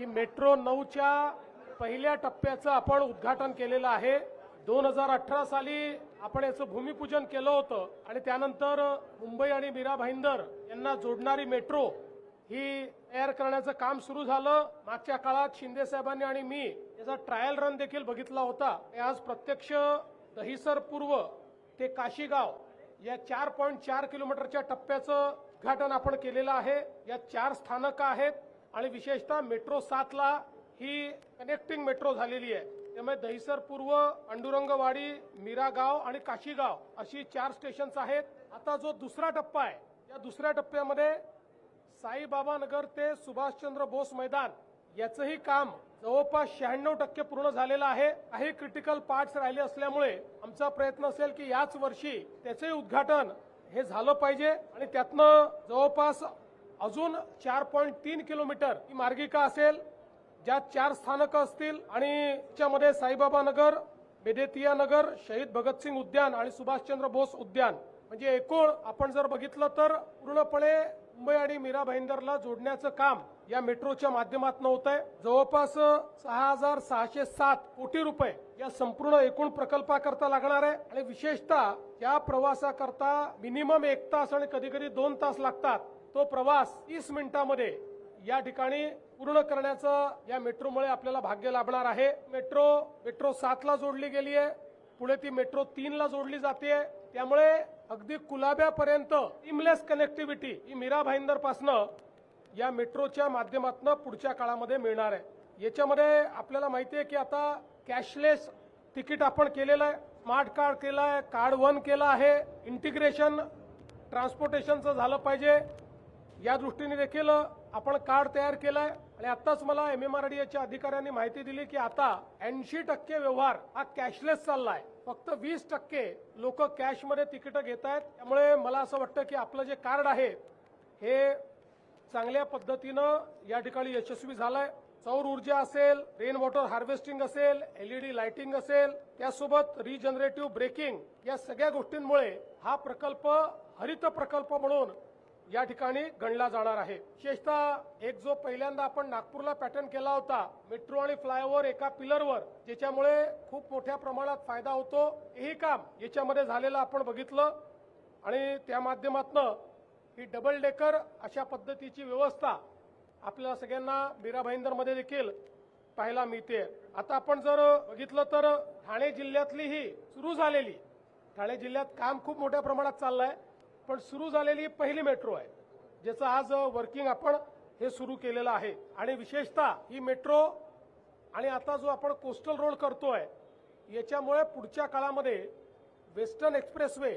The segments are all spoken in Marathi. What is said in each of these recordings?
की मेट्रो 9च्या पहिल्या टप्प्याचं आपण उद्घाटन केलेलं आहे। 2018 साली आपण याचं भूमिपूजन केलं होतं आणि त्यानंतर मुंबई आणि मीरा भाईंदर यांना जोडणारी मेट्रो ही तयार करण्याचं काम सुरू झालं। मागच्या काळात शिंदे साहेबांनी आणि मी याचा ट्रायल रन देखील बघितला होता। आज प्रत्यक्ष दहिसर पूर्व ते काशीगाव या 4.4 किलोमीटरच्या टप्प्याचं उद्घाटन आपण केलेलं आहे। या 4 स्थानकं आहेत आणि विशेषतः मेट्रो 7 ला ही कनेक्टिंग मेट्रो झालेली आहे। त्यामुळे दहिसर पूर्व, पांडुरंगवाडी, मीरागाव आणि काशीगाव अशी 4 स्टेशन्स आहेत। आता जो दुसरा टप्पा आहे या दुसऱ्या टप्प्यामध्ये साईबाबा नगर ते सुभाषचंद्र बोस मैदान याचंही काम जवळपास 96% पूर्ण झालेलं आहे। काही क्रिटिकल पार्ट्स राहिले असल्यामुळे आमचा प्रयत्न असेल की याच वर्षी त्याचे उद्घाटन हे झालं पाहिजे आणि त्यातनं जवळपास अजून 4.3 किलोमीटर ही मार्गिका असेल, ज्यात 4 स्थानकं असतील आणि त्यामध्ये साईबाबा नगर, बेदेतिया नगर, शहीद भगतसिंग उद्यान आणि सुभाषचंद्र बोस उद्यान म्हणजे एकूण आपण जर बघितलं तर पूर्णपणे मुंबई आणि मीरा भाईंदरला जोडण्याचं काम या मेट्रोच्या माध्यमातून होत आहे। जवळपास 6,607 कोटी रुपये या संपूर्ण एकूण प्रकल्पाकरता लागणार आहे आणि विशेषतः या प्रवासाकरता मिनिमम 1 तास आणि कधी कधी 2 तास लागतात। तो प्रवास 30 मिनिटांमध्ये या ठिकाणी पूर्ण करण्याचं या मेट्रोमुळे आपल्याला भाग्य लाभणार आहे। मेट्रो 7 ला जोडली गेली आहे, पुढे ती मेट्रो 3 ला जोडली जाते। त्यामुळे अगदी कुलाब्यापर्यंत सीमलेस कनेक्टिव्हिटी ही मीरा भाईंदर पासनं या मेट्रोच्या माध्यमातून पुढच्या काळामध्ये मिळणार आहे। याच्यामध्ये आपल्याला माहिती आहे की आता कॅशलेस तिकीट आपण केलेलं आहे, स्मार्ट कार्ड केलं आहे, कार्ड 1 केलं आहे, इंटिग्रेशन ट्रान्सपोर्टेशनचं झालं पाहिजे या दृष्टीने देखील आपण कार्ड तयार केलंय आणि आताच मला MMRDAच्या अधिकाऱ्यांनी माहिती दिली की आता 80% व्यवहार हा कॅशलेस चाललाय, फक्त 20% लोक कॅश मध्ये तिकीट घेत आहेत। त्यामुळे मला असं वाटतं की आपलं जे कार्ड आहे हे चांगल्या पद्धतीनं या ठिकाणी यशस्वी झालंय। सौर ऊर्जा असेल, रेन वॉटर हार्वेस्टिंग असेल, LED लाइटिंग असेल, त्यासोबत रिजनरेटिव्ह ब्रेकिंग या सगळ्या गोष्टींमुळे हा प्रकल्प हरित प्रकल्प म्हणून या ठिकाणी गणला जाणार आहे। विशेषतः एक जो पहिल्यांदा आपण नागपूरला पॅटर्न केला होता मेट्रो आणि फ्लायओव्हर एका पिलरवर, ज्याच्यामुळे खूप मोठ्या प्रमाणात फायदा होतो, हेही काम याच्यामध्ये झालेलं आपण बघितलं आणि त्या माध्यमातून ही डबल डेकर अशा पद्धतीची व्यवस्था आपल्या सगळ्यांना मीरा भाईंदरमध्ये देखील पाहायला मिळते। आता आपण जर बघितलं तर ठाणे जिल्ह्यातली ही सुरू झालेली, ठाणे जिल्ह्यात काम खूप मोठ्या प्रमाणात चाललंय, पण सुरू झालेली पहिली मेट्रो आहे ज्याचं आज वर्किंग आपण हे सुरू केलेलं आहे। आणि विशेषतः ही मेट्रो आणि आता जो आपण कोस्टल रोड करतोय याच्यामुळे पुढच्या काळामध्ये वेस्टर्न एक्सप्रेसवे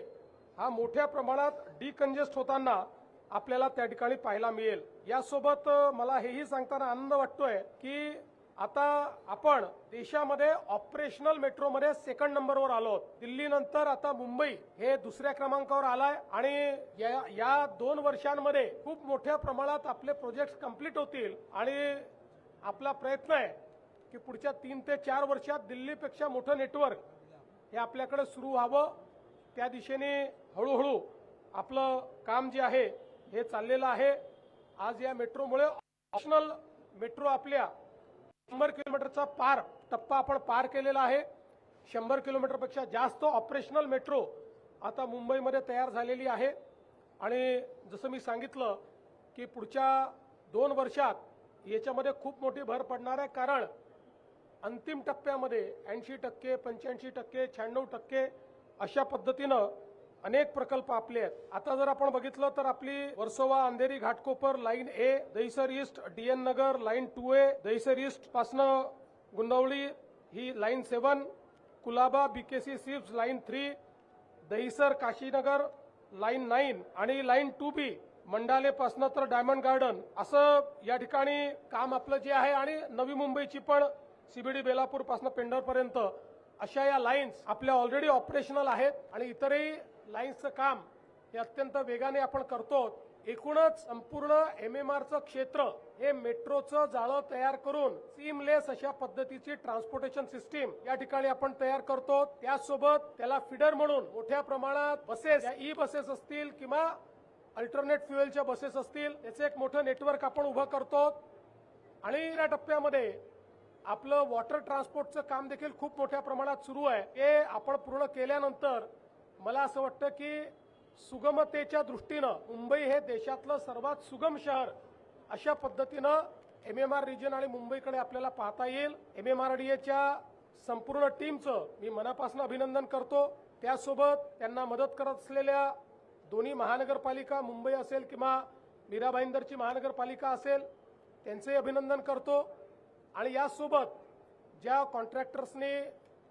हा मोठ्या प्रमाणात डिकंजेस्ट होताना आपल्याला त्या ठिकाणी पाहायला मिळेल। यासोबत मला हेही सांगताना आनंद वाटतोय की आता आपण देशामध्ये ऑपरेशनल मेट्रोमध्ये सेकंड नंबरवर आलो आहोत। दिल्ली नंतर आता मुंबई हे दुसऱ्या क्रमांकावर आलाय आणि या 2 वर्षांमध्ये खूप मोठ्या प्रमाणात आपले प्रोजेक्ट्स कंप्लीट होतील आणि आपला प्रयत्न आहे की पुढच्या 3 ते 4 वर्षात दिल्लीपेक्षा मोठं नेटवर्क हे आपल्याकडे सुरू व्हावं। त्या दिशेने हळूहळू आपलं काम जे आहे हे चाललेलं आहे। आज या मेट्रोमुळे ऑपरेशनल मेट्रो आपल्या 100 किलोमीटरचा टप्पा आपण पार केलेला आहे। 100 किलोमीटरपेक्षा जास्त ऑपरेशनल मेट्रो आता मुंबईमध्ये तयार झालेली आहे आणि जसं मी सांगितलं की पुढच्या 2 वर्षात याच्यामध्ये खूप मोठी भर पडणार आहे, कारण अंतिम टप्प्यामध्ये 80%, 85%, 96% अशा पद्धतीनं अनेक प्रकल्प आपले आहेत। आता जर आपण बघितलं तर आपली Versova Andheri Ghatkopar line A, Dahisar east DN Nagar line 2A, Dahisar east पासनं गुंडवली ही line 7, Colaba BKC SEEPZ line 3, Dahisar Kashinagar line 9 आणि लाईन 2B मंडाले पासनं तर डायमंड गार्डन असं या ठिकाणी काम आपलं जे आहे आणि नवी मुंबईची पण CBD बेलापूर पासनं पेंढरपर्यंत अशा या लाईन्स आपल्या ऑलरेडी ऑपरेशनल आहेत आणि इतरही लाईन्सचं काम हे अत्यंत वेगाने आपण करतो। एकूणच संपूर्ण MMRचं क्षेत्र हे मेट्रोचं जाळं तयार करून सीमलेस अशा पद्धतीची ट्रान्सपोर्टेशन सिस्टीम या ठिकाणी आपण तयार करतो। त्यासोबत त्याला फीडर म्हणून मोठ्या प्रमाणात बसेस, ई बसेस असतील किंवा अल्टरनेट फ्युएलच्या बसेस असतील, त्याचे एक मोठं नेटवर्क आपण उभं करतो। आणि या टप्प्यामध्ये आपलं वॉटर ट्रान्सपोर्टचं काम देखील खूप मोठ्या प्रमाणात सुरू आहे. हे आपण पूर्ण केल्यानंतर मला असं वाटतं की सुगमतेच्या दृष्टीनं मुंबई हे देशातलं सर्वात सुगम शहर अशा पद्धतीनं MMR रिजन आणि मुंबईकडे आपल्याला पाहता येईल. MMRDAच्या संपूर्ण टीमचं मी मनापासून अभिनंदन करतो. त्यासोबत त्यांना मदत करत असलेल्या दोन्ही महानगरपालिका मुंबई असेल किंवा मीरा भाईंदरची महानगरपालिका असेल त्यांचंही अभिनंदन करतो. आणि यासोबत ज्या कॉन्ट्रॅक्टर्सनी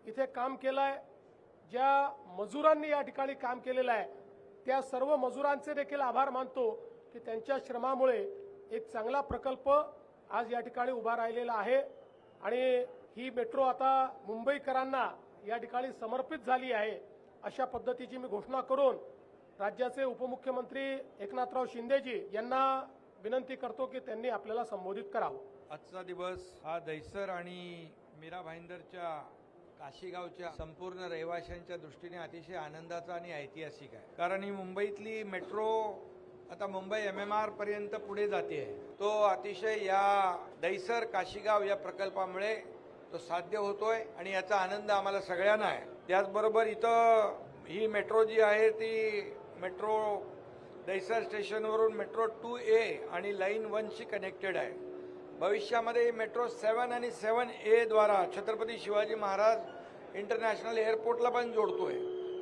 इथे काम केलं आहे, ज्या मजुरांनी या ठिकाणी काम केलेलं आहे, त्या सर्व मजुरांचे देखील आभार मानतो की त्यांच्या श्रमामुळे एक चांगला प्रकल्प आज या ठिकाणी उभा राहिलेला आहे. आणि ही मेट्रो आता मुंबईकरांना या ठिकाणी समर्पित झाली आहे अशा पद्धतीची मी घोषणा करून राज्याचे उपमुख्यमंत्री एकनाथराव शिंदेजी यांना विनंती करतो की त्यांनी आपल्याला संबोधित करावं. आजचा दिवस हा दहिसर आणि मीरा भाईंदरच्या काशीगावच्या संपूर्ण रहिवाशांच्या दृष्टीने अतिशय आनंदाचा आणि ऐतिहासिक आहे. कारण ही मुंबईतली मेट्रो आता मुंबई MMR पर्यंत पुढे जाते. तो अतिशय या दहिसर काशीगाव या प्रकल्पामुळे तो साध्य होतोय आणि याचा आनंद आम्हाला सगळ्यांना आहे. त्याचबरोबर इथं ही मेट्रो जी आहे ती मेट्रो दहिसर स्टेशनवरून मेट्रो 2A आणि लाईन 1शी कनेक्टेड आहे. भविष्यामध्ये मेट्रो 7 आणि 7A द्वारा छत्रपती शिवाजी महाराज इंटरनॅशनल एअरपोर्टला पण जोडतोय.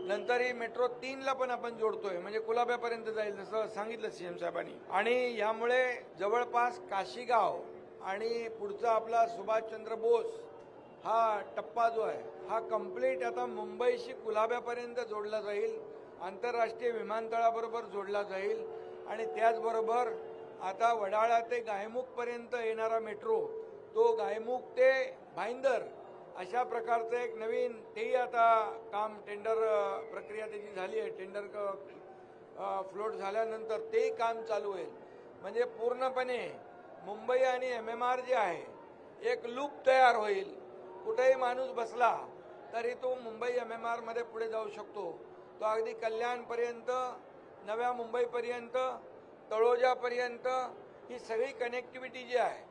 नंतर ही मेट्रो 3ला पण आपण जोडतोय, म्हणजे कुलाब्यापर्यंत जाईल जसं सांगितलं CM साहेबांनी. आणि यामुळे जवळपास काशीगाव आणि पुढचा आपला सुभाषचंद्र बोस हा टप्पा जो आहे हा कंप्लीट आता मुंबईशी कुलाब्यापर्यंत जोडला जाईल, आंतरराष्ट्रीय विमानतळाबरोबर जोडला जाईल. आणि त्याचबरोबर आता वडाळा ते गायमुखपर्यंत येणारा मेट्रो तो गायमुख ते भाईंदर अशा प्रकारचं एक नवीन तेही आता काम टेंडर प्रक्रिया त्याची झाली आहे. टेंडर फ्लोट झाल्यानंतर तेही काम चालू होईल. म्हणजे पूर्णपणे मुंबई आणि MMR जे आहे एक लूप तयार होईल. कुठेही माणूस बसला तरी तो मुंबई MMR मध्ये पुढे जाऊ शकतो. तो अगदी कल्याणपर्यंत, नव्या मुंबईपर्यंत, तळोजापर्यंत ही सगळी कनेक्टिव्हिटी जी आहे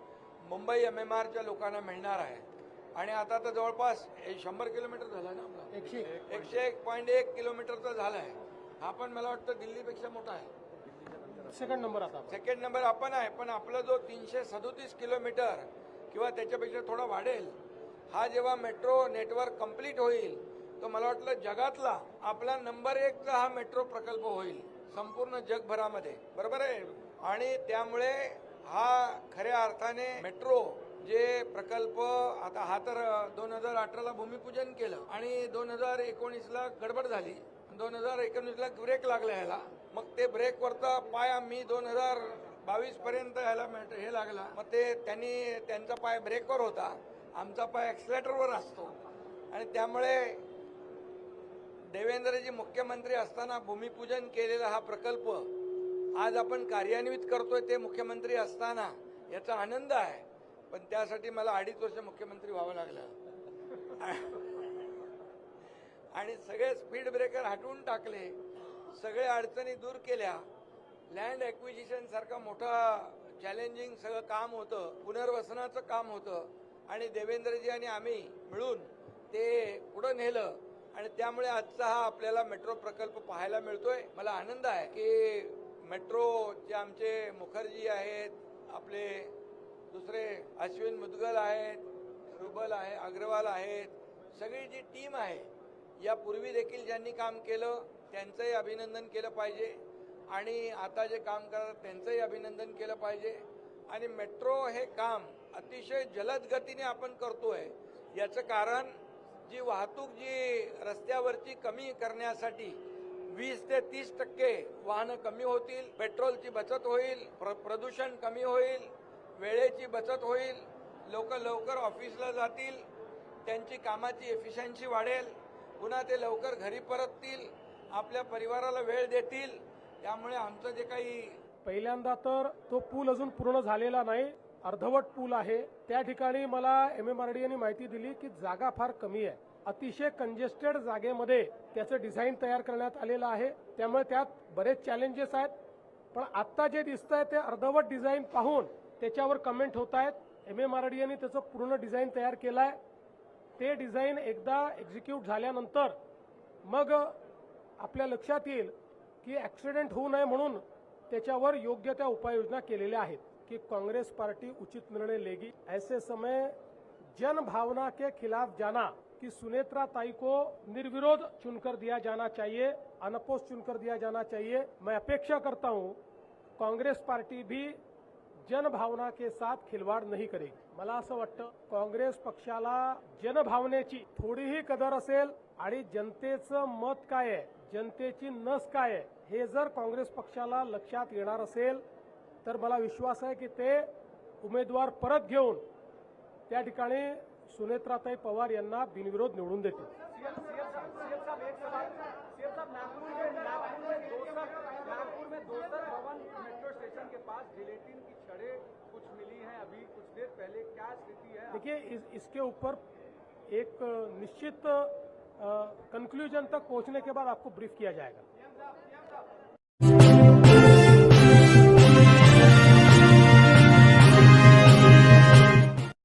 मुंबई MMRच्या लोकांना मिळणार आहे. आणि आता तर जवळपास 100 किलोमीटर झाला ना आपला, 101.1 किलोमीटरचा झाला आहे. हा पण मला वाटतं दिल्लीपेक्षा मोठा आहे. सेकंड नंबर आपण आहे. पण आपला जो 337 किलोमीटर किंवा त्याच्यापेक्षा थोडा वाढेल, हा जेव्हा मेट्रो नेटवर्क कंप्लीट होईल तो मला वाटलं जगातला आपला नंबर 1चा हा मेट्रो प्रकल्प होईल संपूर्ण जगभरामध्ये. बरोबर आहे. आणि त्यामुळे हा खऱ्या अर्थाने मेट्रो जे प्रकल्प आता हा तर 2018ला भूमिपूजन केलं आणि 2019ला गडबड झाली, 2019ला ब्रेक लागला ह्याला. मग ते ब्रेकवरचा पाय आम्ही 2022 पर्यंत ह्याला हे लागला. मग ते त्यांचा पाय ब्रेकवर होता, आमचा पाय ॲक्सिलेटरवर असतो. आणि त्यामुळे देवेंद्रजी मुख्यमंत्री असताना भूमिपूजन केलेला हा प्रकल्प आज आपण कार्यान्वित करतोय ते मुख्यमंत्री असताना याचा आनंद आहे. पण त्यासाठी मला 2.5 वर्ष मुख्यमंत्री व्हावं लागलं आणि सगळे स्पीड ब्रेकर हटवून टाकले, सगळे अडचणी दूर केल्या. लँड ॲक्विजिशन सारखं मोठं चॅलेंजिंग सगळं काम होतं, पुनर्वसनाचं काम होतं आणि देवेंद्रजी आणि आम्ही मिळून ते पुढं नेलं. आणि त्यामुळे आजचा हा आपल्याला मेट्रो प्रकल्प पाहायला मिळतोय. मला आनंद आहे की मेट्रोचे आमचे मुखर्जी आहेत, आपले दुसरे अश्विन मुदगल आहेत, रुबल आहे, अग्रवाल आहेत, सगळी जी टीम आहे यापूर्वी देखील ज्यांनी काम केलं त्यांचंही अभिनंदन केलं पाहिजे आणि आता जे काम करतात त्यांचंही अभिनंदन केलं पाहिजे. आणि मेट्रो हे काम अतिशय जलद गतीने आपण करतोय. याचं कारण जी वाहतूक जी रस्त्यावरची कमी करण्यासाठी 20 ते 30% वाहनं कमी होतील, पेट्रोलची बचत होईल, प्रदूषण कमी होईल, वेळेची बचत होईल, लोक लवकर ऑफिसला जातील, त्यांची कामाची एफिशियन्सी वाढेल, पुन्हा ते लवकर घरी परततील, आपल्या परिवाराला वेळ देतील. त्यामुळे आमचं जे काही पहिल्यांदा तर तो पूल अजून पूर्ण झालेला नाही, अर्धवट पूल आहे. त्या ठिकाणी मला MMRDAने माहिती दिली की जागा फार कमी आहे, अतिशय कंजेस्टेड जागेमध्ये त्याचं डिझाईन तयार करण्यात आलेलं आहे. त्यामुळे त्यात बरेच चॅलेंजेस आहेत. पण आत्ता जे दिसत आहे ते अर्धवट डिझाईन पाहून त्याच्यावर कमेंट होत आहेत. MMRDA त्याचं पूर्ण डिझाईन तयार केलं आहे. ते डिझाईन एकदा एक्झिक्यूट झाल्यानंतर मग आपल्या लक्षात येईल की ॲक्सिडेंट होऊ नये म्हणून त्याच्यावर योग्य त्या उपाययोजना केलेल्या आहेत कि कांग्रेस पार्टी उचित निर्णय लेगी. ऐसे समय जन भावना के खिलाफ जाना कि सुनेत्रा ताई को निर्विरोध चुनकर दिया जाना चाहिए, अनपोज चुनकर दिया जाना चाहिए. मैं अपेक्षा करता हूं कांग्रेस पार्टी भी जनभावना के साथ खिलवाड़ नहीं करेगी. मला असं वाटतं काँग्रेस पक्षाला जनभावनेची थोडीही कदर असेल आणि जनतेचं मत काय आहे, जनतेची नस काय आहे हे जर काँग्रेस पक्षाला लक्षात येणार असेल तर मला विश्वास आहे की ते उमेदवार परत घेऊन त्या ठिकाणी सुनेत्राताई पवार यांना बिनविरोध निवडून देतील. नागपुर में दोसर भवन मेट्रो स्टेशन के पास जिलेटिन की छड़ें कुछ मिली हैं अभी कुछ देर पहले, क्या स्थिति है? देखिए इसके ऊपर एक निश्चित कंक्लूजन तक पहुंचने के बाद आपको ब्रीफ किया जाएगा.